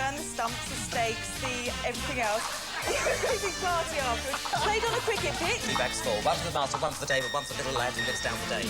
around the stumps, the stakes, the everything else. Big party afterwards. Played on a cricket pitch. 2 bags full. One for the master, one for the table, one for the little lad who lives down the day.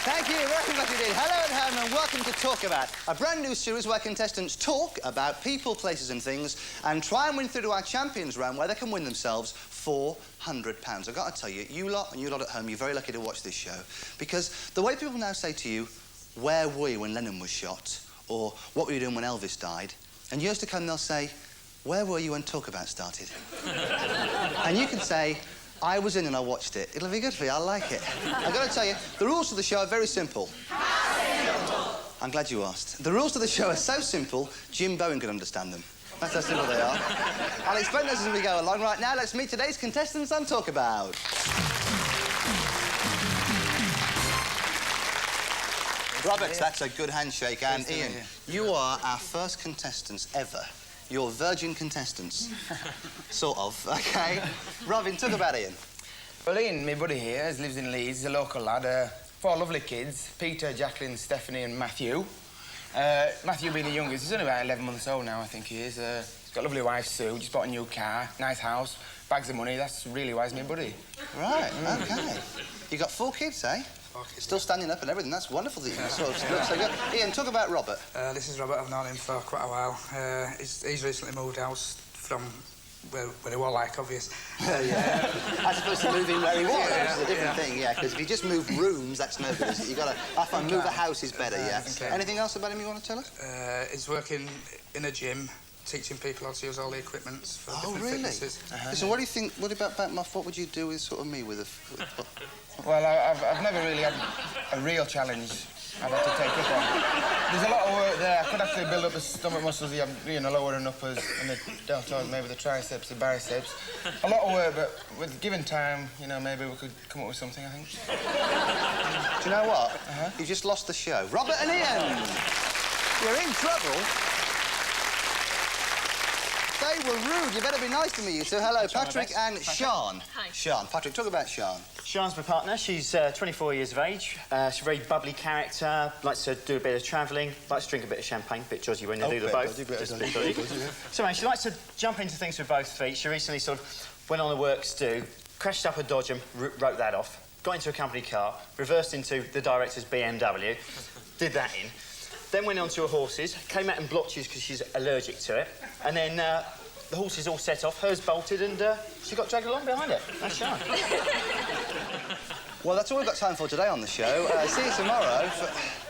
Thank you very much indeed. Hello at home and welcome to Talkabout, a brand new series where contestants talk about people, places and things and try and win through to our champions round where they can win themselves £400. I've got to tell you, you lot and you lot at home, you're very lucky to watch this show because the way people now say to you, where were you when Lennon was shot? Or what were you doing when Elvis died? And years to come they'll say, where were you when Talkabout started? And you can say, I was in and I watched it. It'll be good for you, I like it. I've got to tell you, the rules of the show are very simple. How simple? I'm glad you asked. The rules of the show are so simple, Jim Bowen could understand them. That's how simple they are. I'll explain those as we go along. Right now, let's meet today's contestants on Talkabout. Robert, that's a good handshake. And Ian, you are our first contestants ever. You're virgin contestants. Sort of, OK? Robin, talk about Ian. Well, Ian, my buddy here, lives in Leeds, he's a local lad. 4 lovely kids, Peter, Jacqueline, Stephanie and Matthew. Matthew being the youngest, he's only about 11 months old now, I think he is. He's got a lovely wife, Sue, just bought a new car, nice house, bags of money. That's really why he's my buddy. Right, OK. You got 4 kids, eh? Still standing up and everything. That's wonderful that you can sort of look so good. Ian, talk about Robert. This is Robert. I've known him for quite a while. He's recently moved house from where he was, like, obvious. Yeah. As opposed to moving where he was, which is a different thing, yeah, because if you just move rooms, that's no good, is it? You've got to... I find move a house is better, yeah. Okay. Anything else about him you want to tell us? He's working in a gym, teaching people how to use all the equipment for different fitnesses. Listen, what do you think... What would you do with sort of me with a... Well, I've never really had a real challenge I've had to take up on. There's a lot of work there. I could actually build up the stomach muscles, the lower and uppers, and the deltoids, maybe the triceps, the biceps. A lot of work, but with given time, maybe we could come up with something, I think. Do you know what? You just lost the show. Robert and Ian! You're in trouble. They were rude. You better be nice to me, you two. Hello, Patrick and Sean. Hi. Sean. Patrick, talk about Sean. Sean's my partner. She's 24 years of age. She's a very bubbly character, likes to do a bit of travelling, likes to drink a bit of champagne, a bit jodgy when they do the both. So, man, she likes to jump into things with both feet. She recently sort of went on a works do, crashed up a Dodge and wrote that off, got into a company car, reversed into the director's BMW, did that in, then went on to her horses, came out in blotches because she's allergic to it, and then the horses all set off, hers bolted, and she got dragged along behind it. That's Sean. Well, that's all we've got time for today on the show. See you tomorrow.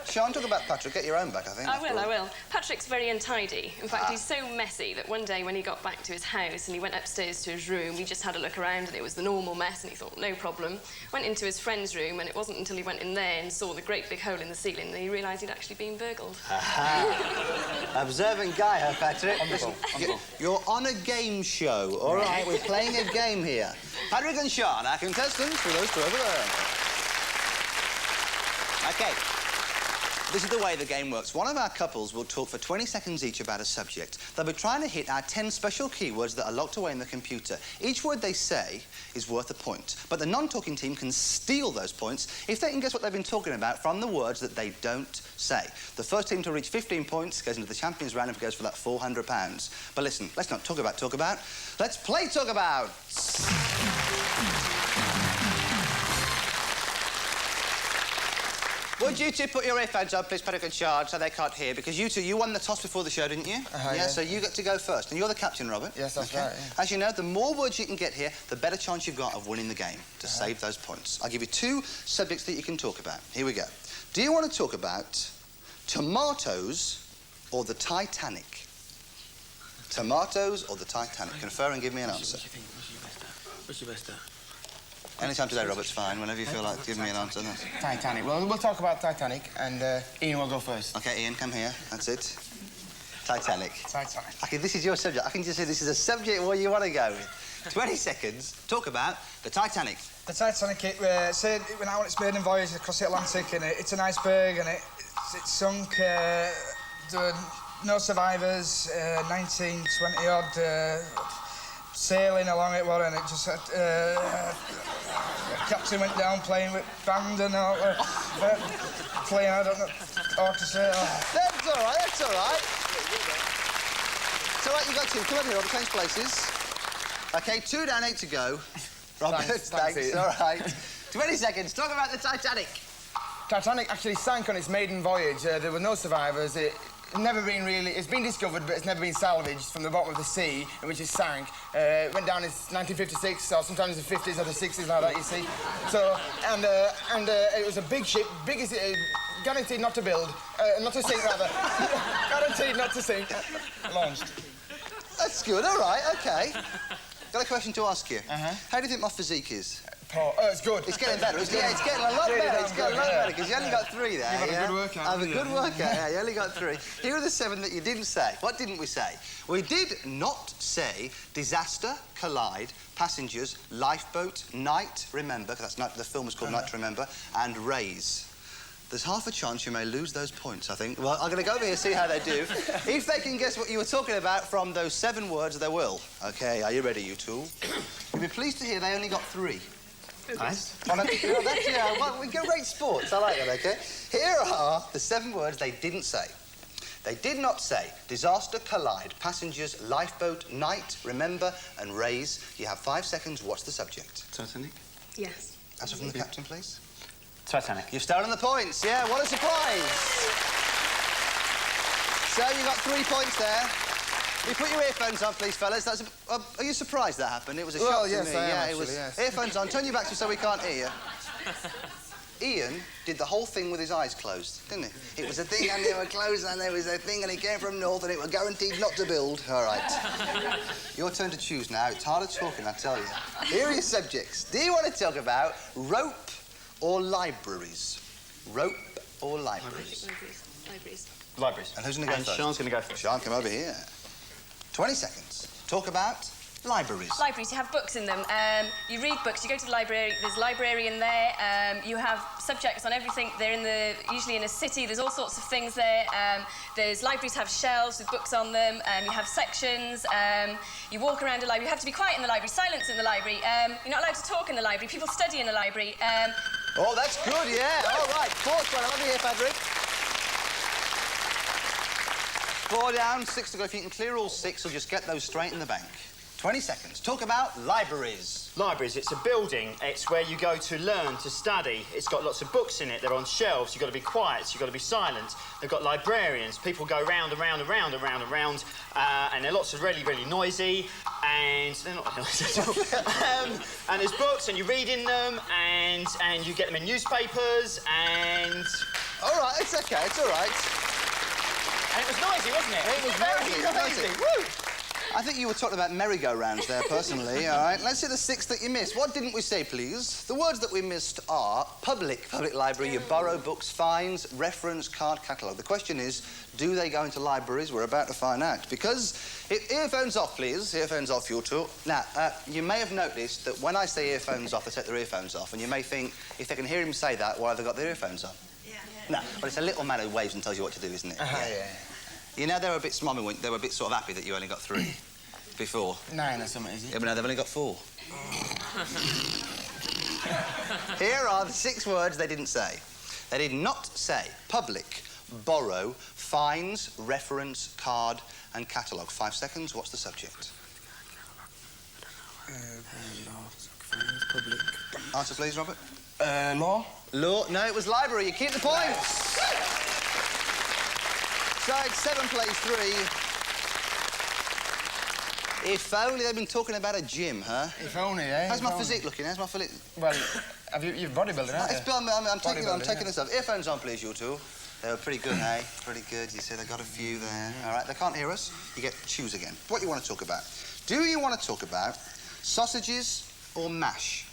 Sean, talk about Patrick. Get your own back, I think. I will. Patrick's very untidy. In fact, he's so messy that one day when he got back to his house and he went upstairs to his room, he just had a look around and it was the normal mess and he thought, no problem. Went into his friend's room and it wasn't until he went in there and saw the great big hole in the ceiling that he realised he'd actually been burgled. Observant guy, huh, Patrick? Listen, you're on a game show, all right? We're playing a game here. Patrick and Sean, our contestants, for those two over there. OK. This is the way the game works. One of our couples will talk for 20 seconds each about a subject. They'll be trying to hit our 10 special keywords that are locked away in the computer. Each word they say is worth a point. But the non-talking team can steal those points if they can guess what they've been talking about from the words that they don't say. The first team to reach 15 points goes into the champions round and goes for that £400. But listen, let's not talk about Talkabout. Let's play Talkabout. Would you two put your earphones on, please, Patrick and Sean, so they can't hear? Because you two, you won the toss before the show, didn't you? Yeah, so you get to go first. And you're the captain, Robert. Yes, that's right, yeah. As you know, the more words you can get here, the better chance you've got of winning the game, to save those points. I'll give you 2 subjects that you can talk about. Here we go. Do you want to talk about tomatoes or the Titanic? Tomatoes or the Titanic? Confer and give me an answer. What's your best Anytime today, Robert's fine. Whenever you feel like giving me an answer. Titanic. Well, we'll talk about Titanic, and Ian will go first. OK, Ian, come here. That's it. Titanic. Titanic. OK, this is your subject. I can just say this is a subject where you want to go with. 20 seconds. Talk about the Titanic. The Titanic, it went out on its maiden voyage across the Atlantic, and it's an iceberg, and it sunk. There were no survivors. 1920-odd. Sailing along it, and it just captain went down playing with band and all. Playing, I don't know how to say. That's all right, that's all right. It's all right, you got two. Come over here, Robert, change places. OK, 2 down, 8 to go. Robert, thanks. All right. 20 seconds. Talk about the Titanic. Titanic actually sank on its maiden voyage. There were no survivors. It's been discovered, but it's never been salvaged from the bottom of the sea in which it sank. It went down in 1956, or sometimes the 50s or the 60s, like that, you see. So, and it was a big ship, biggest, guaranteed not to build, not to sink, rather. Guaranteed not to sink. Launched. That's good, all right, OK. Got a question to ask you. How do you think my physique is? Oh, it's good. It's getting better. It's getting a lot better. It's getting a lot better, because you only got 3 there. You've had a good workout. I've a good workout, yeah. You only got 3. Here are the 7 that you didn't say. What didn't we say? We did not say disaster, collide, passengers, lifeboat, night, remember, because the film was called Night to Remember, and raise. There's half a chance you may lose those points, I think. Well, I'm going to go over here and see how they do. If they can guess what you were talking about from those 7 words, they will. OK, are you ready, you two? You'll be pleased to hear they only got 3. Nice. Well, we go great sports. I like that, OK? Here are the 7 words they didn't say. They did not say disaster, collide, passengers, lifeboat, night, remember, and raise. You have 5 seconds. What's the subject? Titanic? Yes. Answer from the captain, please. Titanic. You've stolen the points. Yeah, what a surprise. So you got 3 points there. You put your earphones on, please, fellas. Are you surprised that happened? It was a shock to me. I am, yeah, actually, it was. Yes. Earphones on. Turn your back so we can't hear you. Ian did the whole thing with his eyes closed, didn't he? It was a thing and they were closed and there was a thing and he came from north and it was guaranteed not to build. All right. Your turn to choose now. It's harder talking, I tell you. Here are your subjects. Do you want to talk about rope or libraries? Rope or libraries? Libraries. Libraries. And who's going to go first? Sean's going to go first. Sean, come over here. 20 seconds. Talk about libraries. Libraries, you have books in them. You read books, you go to the library, there's a librarian there, you have subjects on everything. They're usually in a city, there's all sorts of things there. Libraries have shelves with books on them, you have sections, you walk around a library, you have to be quiet in the library, silence in the library, you're not allowed to talk in the library, people study in the library. Oh, that's good, yeah. All right, 4th one. Let me hear, Patrick. 4 down, 6 to go. If you can clear all 6, you'll just get those straight in the bank. 20 seconds. Talk about libraries. Libraries, it's a building. It's where you go to learn, to study. It's got lots of books in it. They're on shelves. You've got to be quiet. You've got to be silent. They've got librarians. People go round and round and round and round and round. And they're lots of really, really noisy. And they're not noisy at all. And there's books, and you read in them, and you get them in newspapers, and... All right, it's OK. It's all right. And it was noisy, wasn't it? It was very noisy. Woo! I think you were talking about merry-go-rounds there, personally, all right? Let's see the 6 that you missed. What didn't we say, please? The words that we missed are public library, you borrow books, fines, reference, card, catalogue. The question is, do they go into libraries? We're about to find out. Because... earphones off, please. Earphones off, you two. Now, you may have noticed that when I say earphones off, they take their earphones off, and you may think, if they can hear him say that, why have they got their earphones on? Yeah. No, but it's a little man who waves and tells you what to do, isn't it? Yeah. You know, they were a bit smummy, they were a bit sort of happy that you only got 3 before. 9 or something, is it? Yeah, but now they've only got 4. Here are the 6 words they didn't say. They did not say public, borrow, fines, reference, card, and catalogue. 5 seconds. What's the subject? Public. Answer, please, Robert. Law? Law. No, it was library. You keep the points. So it's 7 plays 3. If only they'd been talking about a gym, huh? If only, eh? How's my physique looking? How's my physique? Well, you're bodybuilding, aren't you? I'm taking this off. Earphones on, please, you two. They were pretty good, eh? Pretty good. You said I got a few there. All right, they can't hear us. You get to choose again. What you want to talk about? Do you want to talk about sausages or mash?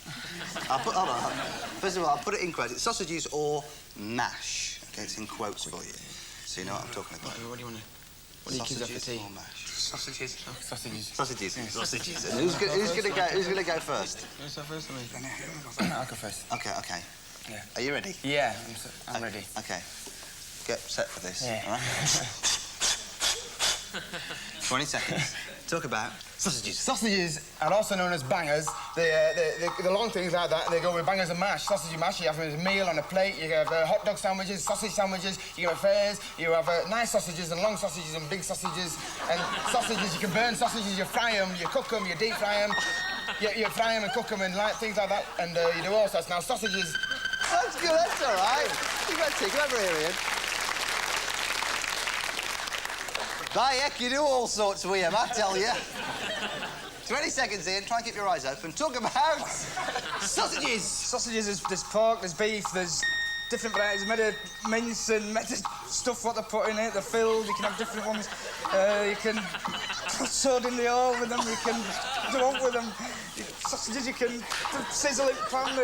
Hold on. First of all, I'll put it in quotes. It's sausages or mash. Okay, it's in quotes for you. So you know what I'm talking about. What do you want to... What do you kids have for tea? Or mash? Sausages. Sausages. Sausages. Yeah. Sausages. And who's gonna go first? Who's that first? I'll go first. Okay. Yeah. Are you ready? Yeah, I'm ready. Okay. Get set for this. Yeah. All right. 20 seconds. Talk about sausages. Sausages are also known as bangers. The long things like that, they go with bangers and mash. Sausage and mash, you have them as a meal on a plate. You have hot dog sandwiches, sausage sandwiches, you have affairs, you have nice sausages and long sausages and big sausages. And sausages, you can burn sausages, you fry them, you cook them, you deep fry them. You fry them and cook them and things like that. And you do all sorts. Now, sausages... That's good, that's all right. Come over here, Ian. By heck, you do all sorts with him, I tell you. 20 seconds, Ian. Try and keep your eyes open. Talk about sausages. Sausages, there's pork, there's beef, there's different varieties made of mince and made of stuff what they put in it. They're filled, you can have different ones. You can sod in the oil with them, you can do what with them. Sausages, you can sizzle it, pan,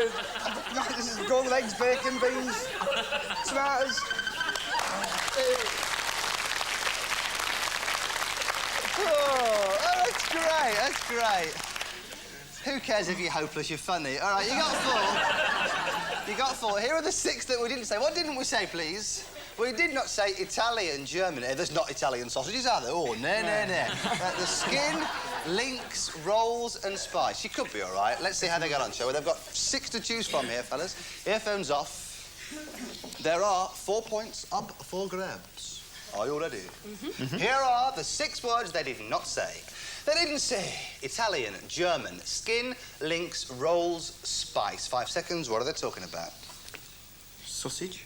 go with eggs, bacon, beans, tomatoes. Oh, that's great, that's great. Who cares if you're hopeless, you're funny. All right, you got 4. You got 4. Here are the 6 that we didn't say. What didn't we say, please? We did not say Italian, German. There's not Italian sausages, are there? Oh, no. The skin, links, rolls and spice. You could be all right. Let's see how they got on, shall we? They've got 6 to choose from here, fellas. Earphones off. There are 4 points up for grabs. Are you ready? Here are the 6 words they did not say. They didn't say Italian, German, skin, links, rolls, spice. 5 seconds, what are they talking about? Sausage?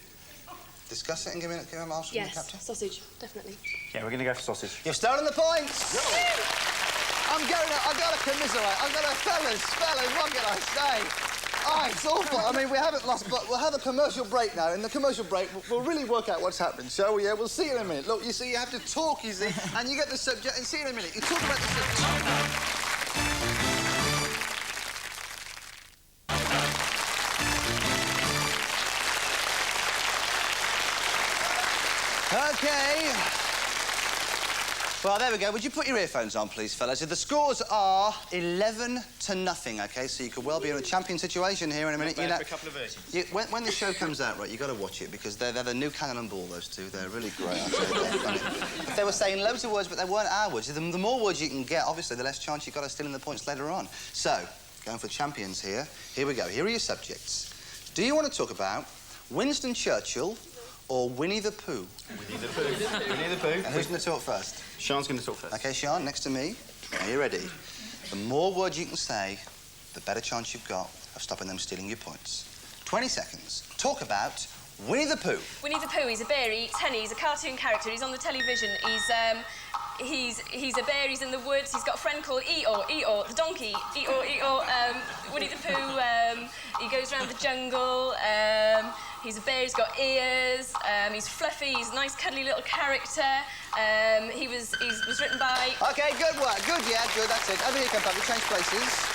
Discuss it and give me an answer from the Yes, captain. sausage, definitely. Yeah, we're going to go for sausage. You've stolen the points! I've got to commiserate. I've got to... Fellas, what can I say? Oh, it's awful. I mean, we haven't lost, but we'll have a commercial break now. In the commercial break, we'll really work out what's happened, shall we? Yeah, we'll see you in a minute. Look, you see, you have to talk, you see, and you get the subject, and see you in a minute. You talk about the subject. OK. Well, there we go. Would you put your earphones on, please, fellas? The scores are 11-0, OK? So you could well be in a champion situation here in a minute. For a couple of versions. When the show comes out, right, you've got to watch it because they're the new Cannon and Ball, those two. They're really great, I'll tell you. They're funny. If they were saying loads of words, but they weren't our words. The more words you can get, obviously, the less chance you've got of stealing the points later on. So, going for champions here. Here we go. Here are your subjects. Do you want to talk about Winston Churchill or Winnie the Pooh? Winnie the Pooh. Winnie the Pooh. And who's going to talk first? Sean's going to talk first. OK, Sean, next to me. Are you ready? The more words you can say, the better chance you've got of stopping them stealing your points. 20 seconds. Talk about Winnie the Pooh. Winnie the Pooh, he's a bear, he eats honey, he's a cartoon character, he's on the television, he's a bear, he's in the woods, he's got a friend called Eeyore, the donkey, Eeyore. Winnie the Pooh, he goes around the jungle, he's a bear, he's got ears, he's fluffy, he's a nice cuddly little character, he was written by... OK, good work, good, yeah, good, that's it. Over here, come back, we change places.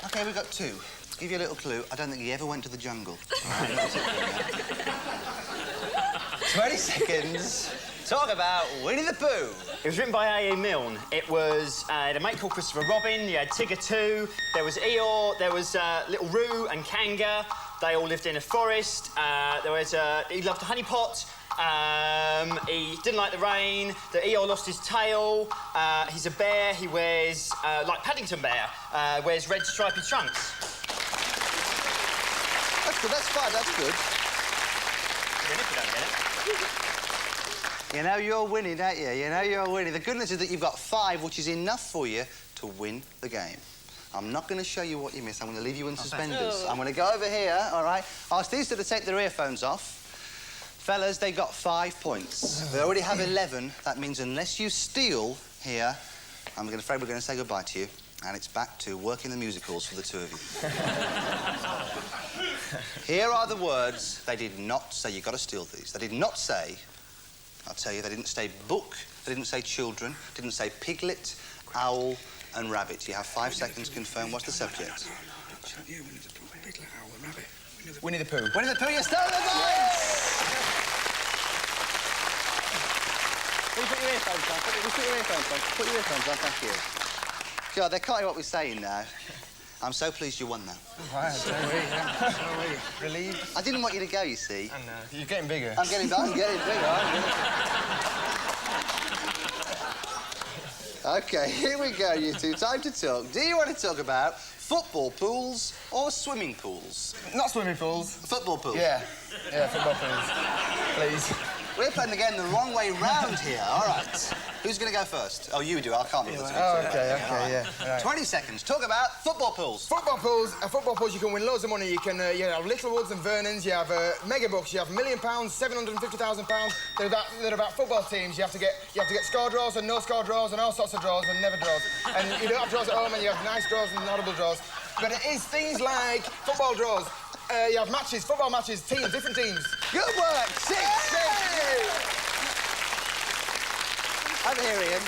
OK, we've got 2. Give you a little clue, I don't think he ever went to the jungle. All right, 20 seconds. Talk about Winnie the Pooh. It was written by A.A. Milne. It was a mate called Christopher Robin. You had Tigger too. There was Eeyore. There was Little Roo and Kanga. They all lived in a forest. He loved a honey pot. He didn't like the rain. The Eeyore lost his tail. He's a bear. He wears, like Paddington Bear, wears red stripy trunks. That's good, that's 5, that's good. Even if you don't get it. You know you're winning, don't you? You know you're winning. The good news is that you've got 5, which is enough for you to win the game. I'm not going to show you what you missed. I'm going to leave you in suspenders. I'm going to go over here, all right? Ask these two to take their earphones off. Fellas, they got 5 points. They already have 11. That means unless you steal here, I'm afraid we're going to say goodbye to you. And it's back to working the musicals for the 2 of you. Here are the words they did not say. You've got to steal these. They did not say... I'll tell you, they didn't say book, they didn't say children, didn't say piglet, owl and rabbit. You have 5 seconds to confirm what's the subject. Winnie the Pooh. Winnie the Pooh, you're still in the points! Will you put your earphones on? Put your earphones on. Put your earphones on, thank you. God, they can't hear what we're saying now. I'm so pleased you won that. Wow, so relieved. I didn't want you to go, you see. I know. You're getting bigger. I'm getting bigger. OK, here we go, you two. Time to talk. Do you want to talk about football pools or swimming pools? Not swimming pools. Football pools? Yeah, football pools. Please. We're playing the game the wrong way round here. All right. Who's going to go first? Oh, you do. I can't be the two. Oh, OK, yeah. Right. 20 seconds. Talk about football pools. Football pools, you can win loads of money. You can you have Littlewoods and Vernons, you have mega bucks, you have £1 million, £750,000. They're about football teams. You have to get score draws and no score draws and all sorts of draws and never draws. And you don't have draws at home and you have nice draws and horrible draws. But it is things like football draws. You have matches, football matches, teams, different teams. Good work. 6-6. Over here, Ian.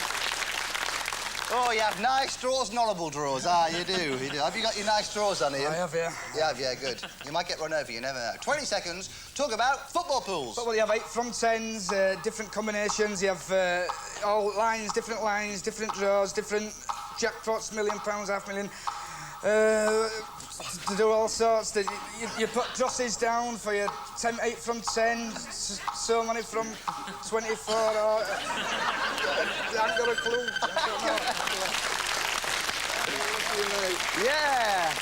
Oh, you have nice draws and horrible draws. Ah, you do. Have you got your nice draws on, Ian? I have, yeah. You have, yeah, good. You might get run over, you never know. 20 seconds. Talk about football pools. Well, you have 8 front ends, different combinations. You have all lines, different draws, different jackpots, £1 million, £500,000. To do all sorts. You put crosses down for your 8 from 10, so many from 24. I haven't got a clue. Yeah.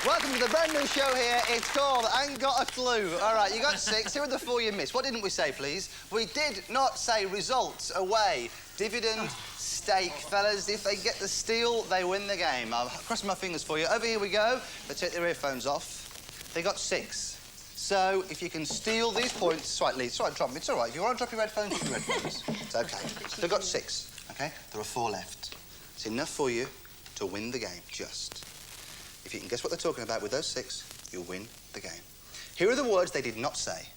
Welcome to the brand new show here. It's called Ain't Got a Clue. All right, you got 6. Here are the 4 you missed. What didn't we say, please? We did not say results, away, dividend, stake. Fellas, if they get the steal, they win the game. I'm crossing my fingers for you. Over here we go. Let's take their earphones off. They got 6. So, if you can steal these points... It's all right, Lee. It's all right, drop them. It's all right. If you want to drop your headphones, drop your headphones. It's OK. They've got 6, OK? There are 4 left. It's enough for you to win the game, just. If you can guess what they're talking about with those 6, you'll win the game. Here are the words they did not say.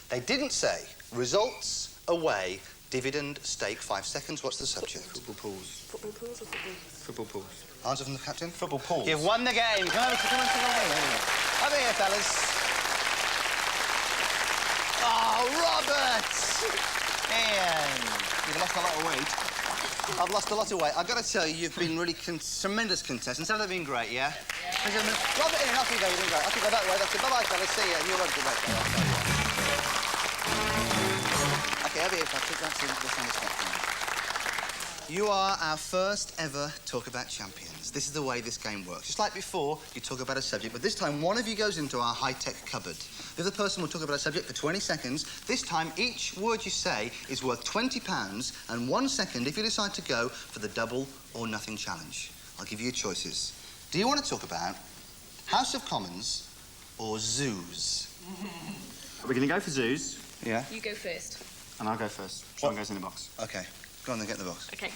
They didn't say results, away, dividend, stake, 5 seconds. What's the subject? Football pools. Football pools or football? Football pools. Answer from the captain? Football pools. You've won the game. Come on. Over here, fellas. Oh, Robert! Ian. You've lost a lot of weight. I've lost a lot of weight. I've got to tell you, you've been really tremendous contestants. Haven't they been great, yeah? Robert, Ian, off you go. You've been great. Off you go that way. That's it. Bye-bye, fellas. See ya. You're on the way. OK, over here, Patrick. That's it. You are our first ever Talk About champions. This is the way this game works. Just like before, you talk about a subject, but this time one of you goes into our high-tech cupboard. The other person will talk about a subject for 20 seconds. This time, each word you say is worth £20 and 1 second if you decide to go for the double or nothing challenge. I'll give you your choices. Do you want to talk about House of Commons or zoos? We're going to go for zoos. Yeah? You go first. And I'll go first. Sean goes in the box. OK. Go on then, get in the box. OK.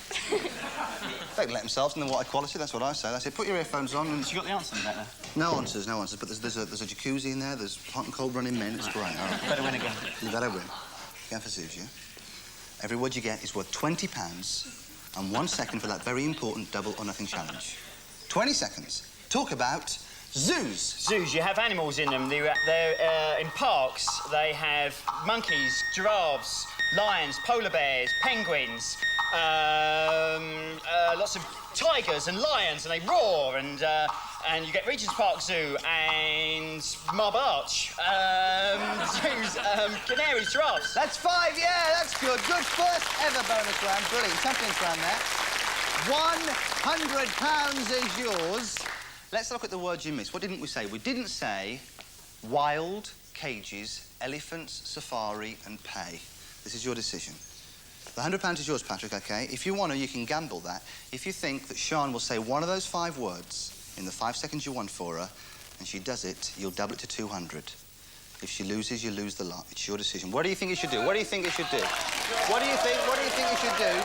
They can let themselves in the water quality, that's what I say. That's it. Put your earphones on and... You got the answer back there? No answers. But there's a jacuzzi in there, there's hot and cold running men. It's great. All right. Better win again. You better win. Going for zoos, yeah? Every word you get is worth £20 and 1 second for that very important double or nothing challenge. 20 seconds. Talk about zoos. Zoos, you have animals in them. They're in parks. They have monkeys, giraffes, lions, polar bears, penguins, lots of tigers and lions, and they roar, and you get Regent's Park Zoo and Marble Arch, zoos, canaries, giraffes. That's 5, yeah, that's good. Good first ever bonus round. Brilliant. Champions round there. £100 is yours. Let's look at the words you missed. What didn't we say? We didn't say wild, cages, elephants, safari and pay. This is your decision. The £100 is yours, Patrick, OK? If you want to, you can gamble that. If you think that Sian will say one of those 5 words in the 5 seconds you want for her, and she does it, you'll double it to 200. If she loses, you lose the lot. It's your decision. What do you think you should do? What do you think you should do? What do you think? What do you think you should do?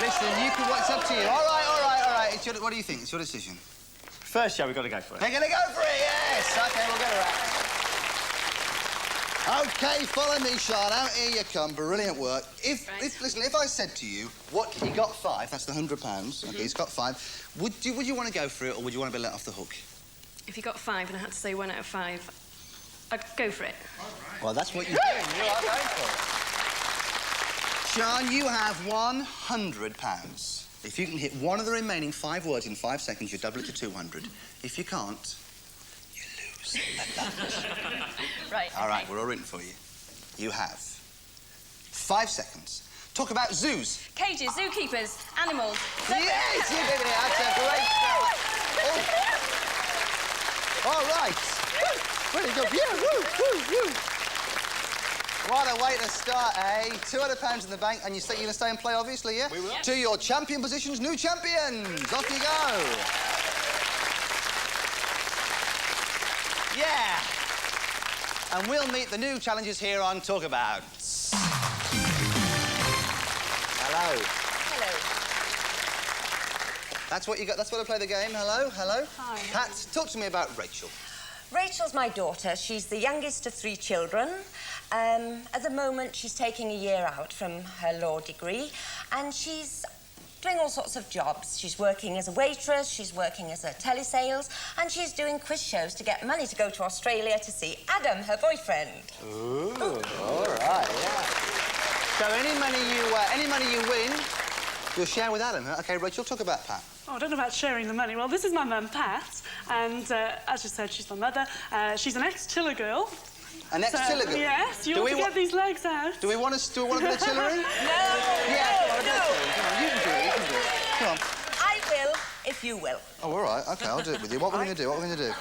Listen, you can... What's up to you? All right. It's your, what do you think? It's your decision. First show, we've got to go for it. They're going to go for it, yes! OK, we'll get her out. OK, follow me, Sian. Out here you come. Brilliant work. Listen, if I said to you, what, he got 5, that's the £100. OK, he's got 5. Would you want to go for it, or would you want to be let off the hook? If you got 5 and I had to say 1 out of 5, I'd go for it. Well, that's what you're doing. You are going for it. Sian, you have £100. If you can hit one of the remaining 5 words in 5 seconds, you double it to 200. If you can't, you lose the lot. Right. All right, we're all written for you. You have 5 seconds Talk about zoos. Cages, zookeepers, animals. Yes, you did it. That's a great start. Oh. All right. Really good. Yeah, woo, woo, woo. What a way to start, eh? £200 in the bank, and you're going to stay and play, obviously, yeah? We will. To your champion positions, new champions. Off you go. Yeah. And we'll meet the new challengers here on Talkabout. Hello. Hello. That's what you got. That's what I play the game. Hello, hello. Hi. Pat, talk to me about Rachel. Rachel's my daughter. She's the youngest of 3 children. At the moment, she's taking a year out from her law degree, and she's doing all sorts of jobs. She's working as a waitress, she's working as a telesales, and she's doing quiz shows to get money to go to Australia to see Adam, her boyfriend. Ooh, all right, yeah. So any money you win, you'll share with Adam, huh? OK, Rachel, talk about Pat. Oh, I don't know about sharing the money. Well, this is my mum, Pat, and as you said, she's my mother. She's an ex-tiller girl. An ex-tiller girl? Yes, you want to get these legs out. Do we want a bit of tillery? No, Yeah, no, come on, you can do it, you can do it. Come on. I will, if you will. Oh, all right, OK, I'll do it with you. What are we going to do? What are we going to do?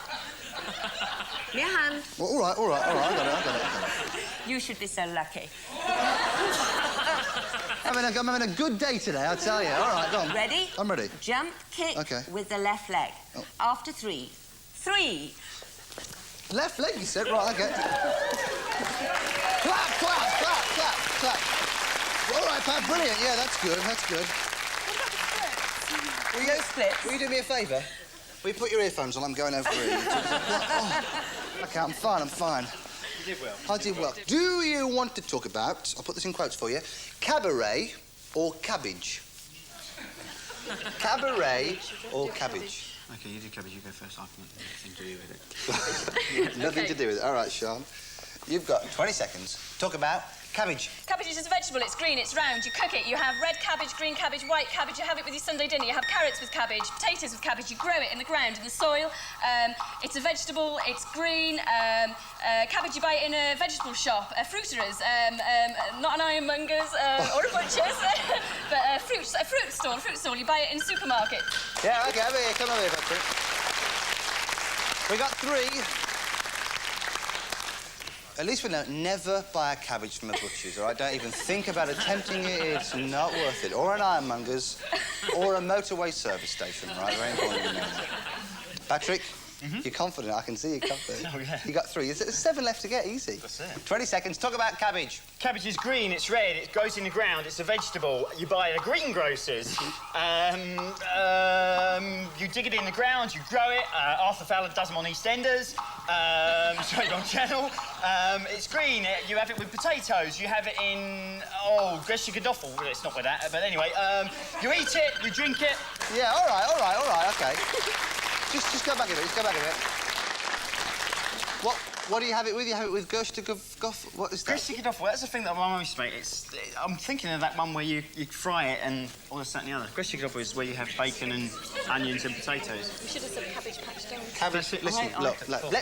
Your hand. Well, all right, I got it. You should be so lucky. I'm having a good day today, I'll tell you. All right, go on. Ready? I'm ready. Jump, kick with the left leg. Oh. After 3. 3. Left leg, you said. Right, OK. Clap, clap, clap, clap, clap. All right, Pat, brilliant. Yeah, that's good, that's good. Will you do me a favour? Will you put your earphones on? I'm going over here. OK, I'm fine. You did well. I did well. Do you want to talk about, I'll put this in quotes for you, cabaret or cabbage? Cabaret or cabbage? OK, you do cabbage, you go first. I've nothing to do with it. Nothing to do with it. All right, Sean. You've got 20 seconds. Talk about cabbage. Cabbage is just a vegetable. It's green, it's round. You cook it. You have red cabbage, green cabbage, white cabbage. You have it with your Sunday dinner. You have carrots with cabbage, potatoes with cabbage. You grow it in the ground, in the soil. It's a vegetable. It's green. Cabbage you buy in a vegetable shop, a fruiterer's, not an ironmonger's or a butcher's, but a fruit stall. You buy it in a supermarket. Yeah, OK, over here. Come over here, Patrick. We got 3. At least we know, never buy a cabbage from a butcher's, all right? Don't even think about attempting it. It's not worth it. Or an ironmonger's, or a motorway service station, right? Very important you know that. Patrick, you're confident. I can see you're confident. Oh, yeah. You got 3. There's 7 left to get. Easy. That's it. 20 seconds. Talk about cabbage. Cabbage is green, it's red, it grows in the ground, it's a vegetable. You buy it at a greengrocer's. You dig it in the ground, you grow it. Arthur Fowler does them on EastEnders. Straight on channel. It's green, you have it with potatoes, you have it in, Gresham Kartoffel. Well, it's not with that, but anyway. You eat it, you drink it. Yeah, all right, OK. Just go back a bit, What do you have it with? You have it with Gersh to Goff? What is that? Gresham Kartoffel, that's the thing that my mum used to make. I'm thinking of that one where you fry it and all this, that and the other. Gresham Kartoffel is where you have bacon and onions and potatoes. We should have said cabbage patch down. Cabbage.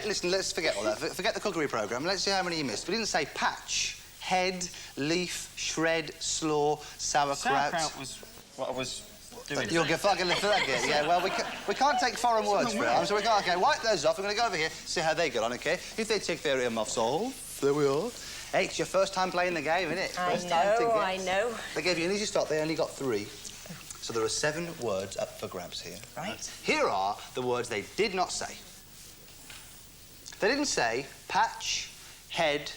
Listen, let's forget all that. Forget the cookery programme. Let's see how many you missed. We didn't say patch, head, leaf, shred, slaw, sauerkraut. Sauerkraut was what I was doing. You'll get fucking for that, yeah. Well, we can't take foreign words for it. So we can't. OK, wipe those off. We're going to go over here, see how they get on, OK? If they take their earmuffs off, there we are. Hey, it's your first time playing the game, isn't it? I know. They gave you an easy start. They only got 3. So there are 7 words up for grabs here. Right. Here are the words they did not say. They didn't say patch, head,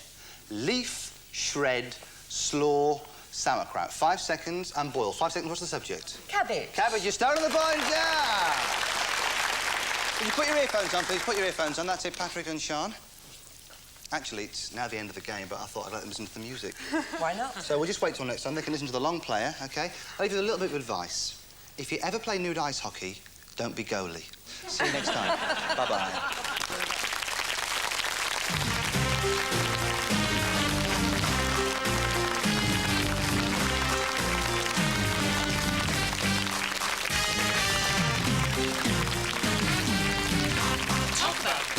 leaf, shred, slaw, sauerkraut. 5 seconds and boil. 5 seconds, what's the subject? Cabbage. Cabbage, you're starting the point, yeah! Can you put your earphones on, please? Put your earphones on. That's it, Patrick and Sean. Actually, it's now the end of the game, but I thought I'd let them listen to the music. Why not? So we'll just wait till next time. They can listen to the long player, OK? I'll give you a little bit of advice. If you ever play nude ice hockey, don't be goalie. See you next time. Bye-bye. Talkabout.